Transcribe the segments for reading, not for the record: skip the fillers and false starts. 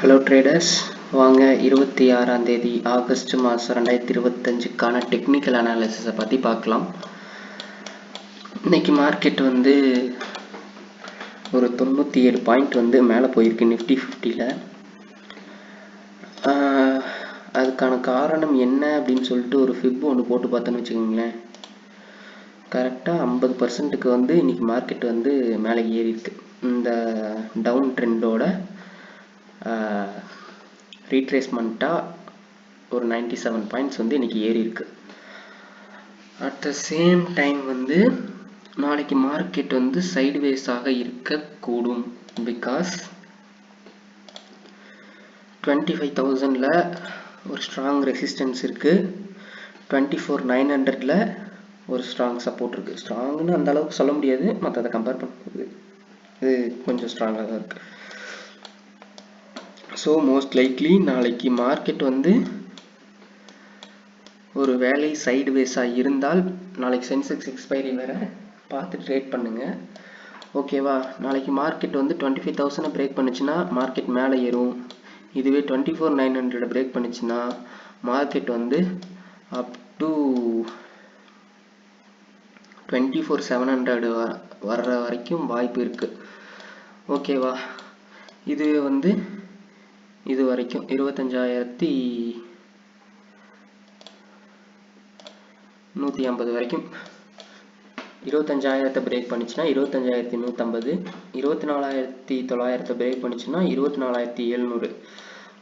Hello traders, வாங்க 26ஆம் தேதி ஆகஸ்ட் மாதம் 2025க்கான டெக்னிக்கல் அனாலிசிஸை பற்றி பார்க்கலாம். இன்னைக்கு மார்க்கெட் ஒரு 97 பாயிண்ட் மேலே போயிருக்கு நிஃப்டி 50ல். அதுக்கான காரணம் என்ன அப்படின்னு சொல்லிட்டு ஒரு ஃபிப் ஒன்று போட்டு பார்த்தோன்னு வச்சுக்கோங்களேன். கரெக்டாக 50%க்கு இன்னைக்கு மார்க்கெட் மேலே ஏறி இருக்கு. இந்த டவுன் ட்ரெண்டோட ரீட்ரேஸ்மெண்ட்டாக ஒரு 97 பாயிண்ட்ஸ் இன்னைக்கு ஏறி இருக்கு. அட் த சேம் டைம் நாளைக்கு மார்க்கெட் சைட்வேஸாக இருக்கக்கூடும். பிகாஸ் 25,000ல் ஒரு ஸ்ட்ராங் ரெசிஸ்டன்ஸ் இருக்கு, 24,900ல் ஒரு ஸ்ட்ராங் சப்போர்ட் இருக்கு. ஸ்ட்ராங்னு அந்த அளவுக்கு சொல்ல முடியாது, மற்றதை கம்பேர் பண்ணும்போது இது கொஞ்சம் ஸ்ட்ராங்காக தான் இருக்கு. ஸோ மோஸ்ட் லைக்லி நாளைக்கு மார்க்கெட் ஒரு வேலை சைடுவேஸாக இருந்தால் நாளைக்கு சென்செக்ஸ் எக்ஸ்பைரி வேறு பார்த்து ட்ரேட் பண்ணுங்க. ஓகேவா? நாளைக்கு மார்க்கெட் 25,000 பிரேக் பண்ணுச்சுன்னா மார்க்கெட் மேலே ஏறும். இதுவே 24,900 பிரேக் பண்ணுச்சுன்னா மார்க்கெட் அப் டு 24,700 வர்ற வரைக்கும் வாய்ப்பு இருக்கு. ஓகேவா? இதுவே இது வரைக்கும் 25,150 வரைக்கும் 25,000 பிரேக் பண்ணிச்சுன்னா 25,150, 24,900 பிரேக் பண்ணிச்சுன்னா 24,700.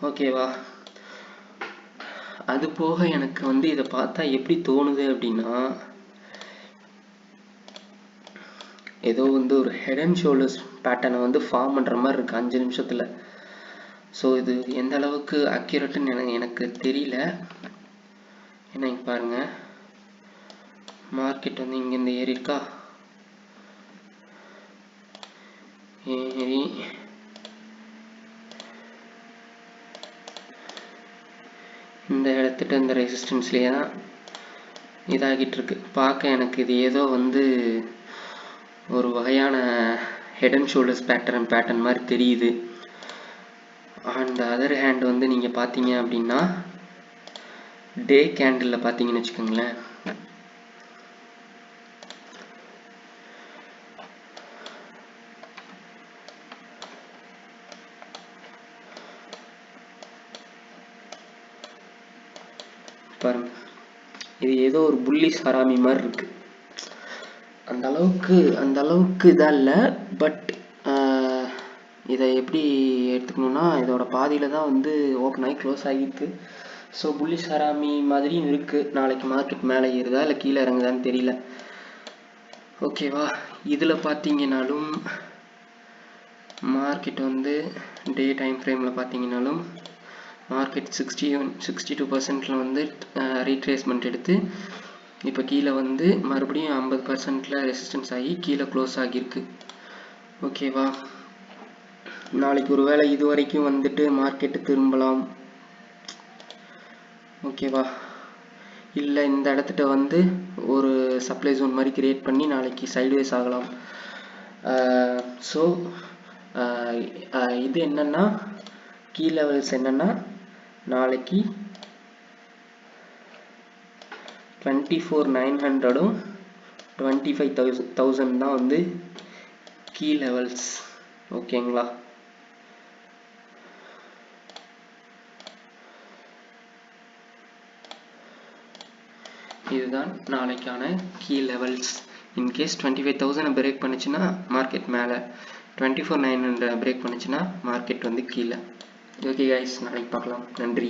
ஓகேவா? அது போக எனக்கு இதை பார்த்தா எப்படி தோணுது அப்படின்னா, ஏதோ ஒரு ஹெட் அண்ட் ஷோல்டர்ஸ் பேட்டர்னை ஃபார்ம் பண்ணுற மாதிரி இருக்கு 5 நிமிஷத்தில். ஸோ இது எந்த அளவுக்கு அக்யூரேட்டுன்னு எனக்கு தெரியல. ஏன்னா இங்கே பாருங்க, மார்க்கெட் இங்கேருந்து ஏறி இருக்கா, ஏறி இந்த இடத்துட்டு இந்த ரெசிஸ்டன்ஸ்லேயே தான் இதாகிட்டு இருக்கு. பார்க்க எனக்கு இது ஏதோ ஒரு வகையான ஹெட் அண்ட் ஷோல்டர்ஸ் பேட்டர்ன் மாதிரி தெரியுது. அண்ட் அதர் ஹேண்ட் நீங்கள் பார்த்தீங்க அப்படின்னா டே கேண்டில் பார்த்தீங்கன்னு வச்சுக்கோங்களேன், பாருங்க, இது ஏதோ ஒரு புல்லிஷ் ஹராமி மாதிரி இருக்கு. அந்த அளவுக்கு இதாக இல்லை. பட் இதை எப்படி எடுத்துக்கணும்னா, இதோட பாதியில் தான் ஓப்பன் ஆகி க்ளோஸ் ஆகியிருக்கு. ஸோ புல்லிஷ் ஹராமி மாதிரியும் இருக்குது. நாளைக்கு மார்க்கெட் மேலே ஏறுதா இல்லை கீழே இறங்குதான்னு தெரியல. ஓகேவா? இதில் பார்த்தீங்கன்னாலும் மார்க்கெட் டே டைம் ஃப்ரேமில் பார்த்தீங்கன்னாலும் மார்க்கெட் 62%ல் ரீட்ரேஸ்மெண்ட் எடுத்து இப்போ கீழே மறுபடியும் 50%ல் ரெசிஸ்டன்ஸ் ஆகி கீழே க்ளோஸ் ஆகியிருக்கு. ஓகேவா? நாளைக்கு ஒரு வேளை இது வரைக்கும் மார்க்கெட்டு திரும்பலாம். ஓகேவா? இல்லை இந்த இடத்துட்ட ஒரு சப்ளை ஜோன் மாதிரி கிரியேட் பண்ணி நாளைக்கு சைட்வேஸ் ஆகலாம். ஸோ இது என்னன்னா, கீ லெவல்ஸ் என்னன்னா, நாளைக்கு 24,900ம் 25,000 தான் கீ லெவல்ஸ். ஓகேங்களா? இதுதான் நாளைக்கான கீ லெவல்ஸ். இன்கேஸ் 25,000 பிரேக் பண்ணுச்சுன்னா மார்க்கெட் மேலே, 24,900 பிரேக் பண்ணுச்சுன்னா மார்க்கெட் கீழே. ஓகே கைஸ், நாளைக்கு பார்க்கலாம். நன்றி.